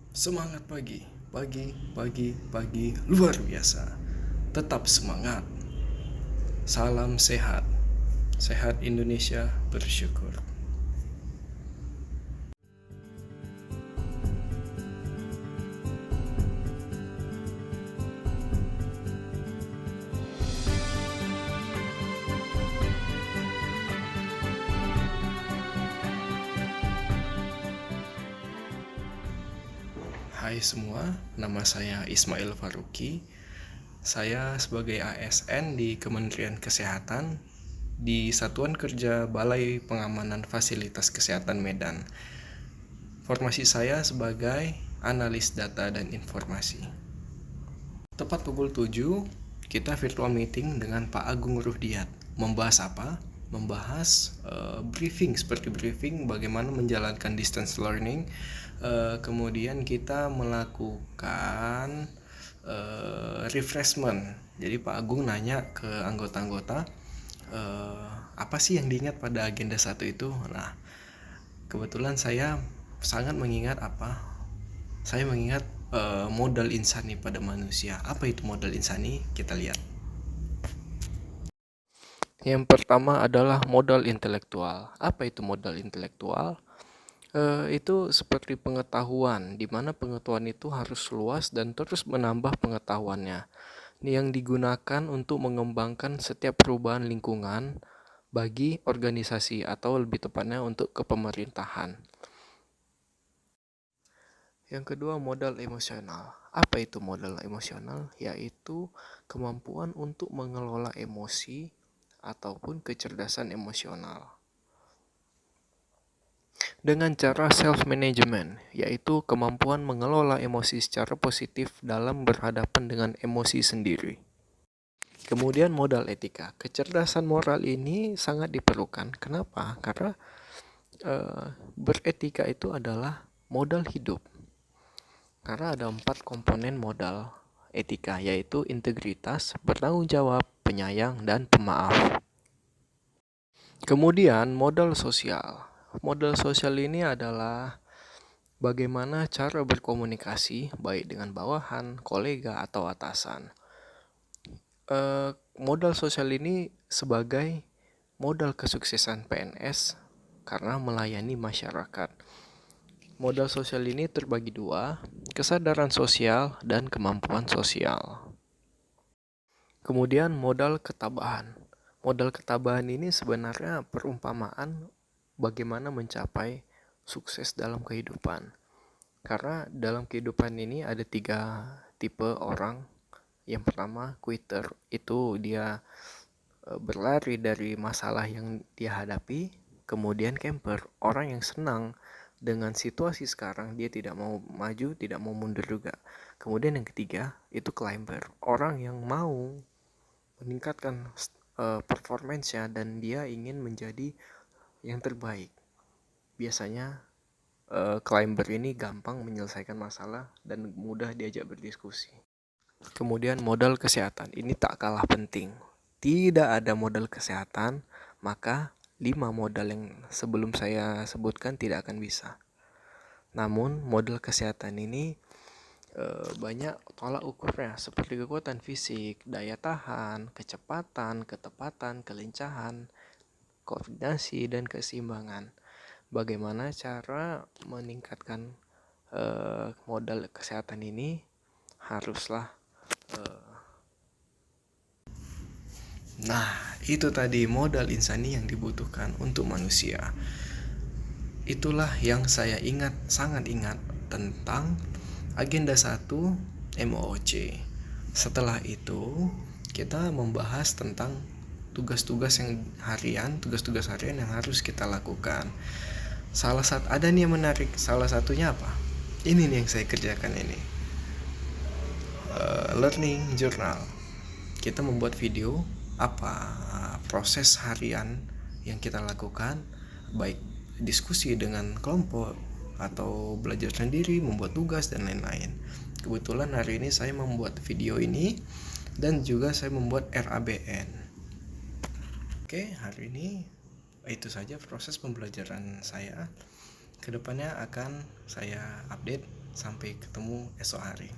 Semangat pagi, pagi, pagi, pagi, luar biasa. Tetap semangat. Salam sehat. Sehat Indonesia bersyukur. Hai semua, nama saya Ismail Faruqi. Saya sebagai ASN di Kementerian Kesehatan di Satuan Kerja Balai Pengamanan Fasilitas Kesehatan Medan. Formasi saya sebagai analis data dan informasi. Tepat pukul 7, kita virtual meeting dengan Pak Agung Ruhdiat. Membahas apa? Membahas briefing, seperti briefing bagaimana menjalankan distance learning. Kemudian kita melakukan refreshment. Jadi Pak Agung nanya ke anggota-anggota, apa sih yang diingat pada agenda 1 itu? Nah, kebetulan saya sangat mengingat saya mengingat modal insani pada manusia. Apa itu modal insani? Kita lihat. Yang pertama adalah modal intelektual. Apa itu modal intelektual? Itu seperti pengetahuan, di mana pengetahuan itu harus luas dan terus menambah pengetahuannya. Ini yang digunakan untuk mengembangkan setiap perubahan lingkungan bagi organisasi atau lebih tepatnya untuk kepemerintahan. Yang kedua, modal emosional. Apa itu modal emosional? Yaitu kemampuan untuk mengelola emosi ataupun kecerdasan emosional dengan cara self-management, yaitu kemampuan mengelola emosi secara positif dalam berhadapan dengan emosi sendiri. Kemudian modal etika. Kecerdasan moral ini sangat diperlukan. Kenapa? Karena beretika itu adalah modal hidup. Karena ada 4 komponen modal etika, yaitu integritas, bertanggung jawab, penyayang, dan pemaaf. Kemudian modal sosial. Modal sosial ini adalah bagaimana cara berkomunikasi baik dengan bawahan, kolega, atau atasan. Modal sosial ini sebagai modal kesuksesan PNS karena melayani masyarakat. Modal sosial ini terbagi 2, kesadaran sosial dan kemampuan sosial. Kemudian modal ketabahan. Modal ketabahan ini sebenarnya perumpamaan bagaimana mencapai sukses dalam kehidupan. Karena dalam kehidupan ini ada 3 tipe orang. Yang pertama, quitter. Itu dia berlari dari masalah yang dia hadapi. Kemudian camper, orang yang senang dengan situasi sekarang, dia tidak mau maju, tidak mau mundur juga. Kemudian yang ketiga, itu climber, orang yang mau meningkatkan performance-nya dan dia ingin menjadi yang terbaik. Biasanya climber ini gampang menyelesaikan masalah dan mudah diajak berdiskusi. Kemudian modal kesehatan, ini tak kalah penting. Tidak ada modal kesehatan, maka 5 modal yang sebelum saya sebutkan tidak akan bisa. Namun modal kesehatan ini banyak tolak ukurnya, seperti kekuatan fisik, daya tahan, kecepatan, ketepatan, kelincahan, koordinasi, dan keseimbangan. Bagaimana cara meningkatkan modal kesehatan ini? Haruslah Nah, itu tadi modal insani yang dibutuhkan untuk manusia. Itulah yang saya sangat ingat tentang agenda 1 MOOC. Setelah itu, kita membahas tentang tugas-tugas harian yang harus kita lakukan. Ada nih yang menarik, salah satunya apa? Ini nih yang saya kerjakan ini. Learning journal. Kita membuat video apa proses harian yang kita lakukan, baik diskusi dengan kelompok atau belajar sendiri, membuat tugas dan lain-lain. Kebetulan hari ini saya membuat video ini dan juga saya membuat RABN. Oke, hari ini itu saja proses pembelajaran saya. Kedepannya akan saya update Sampai ketemu esok hari.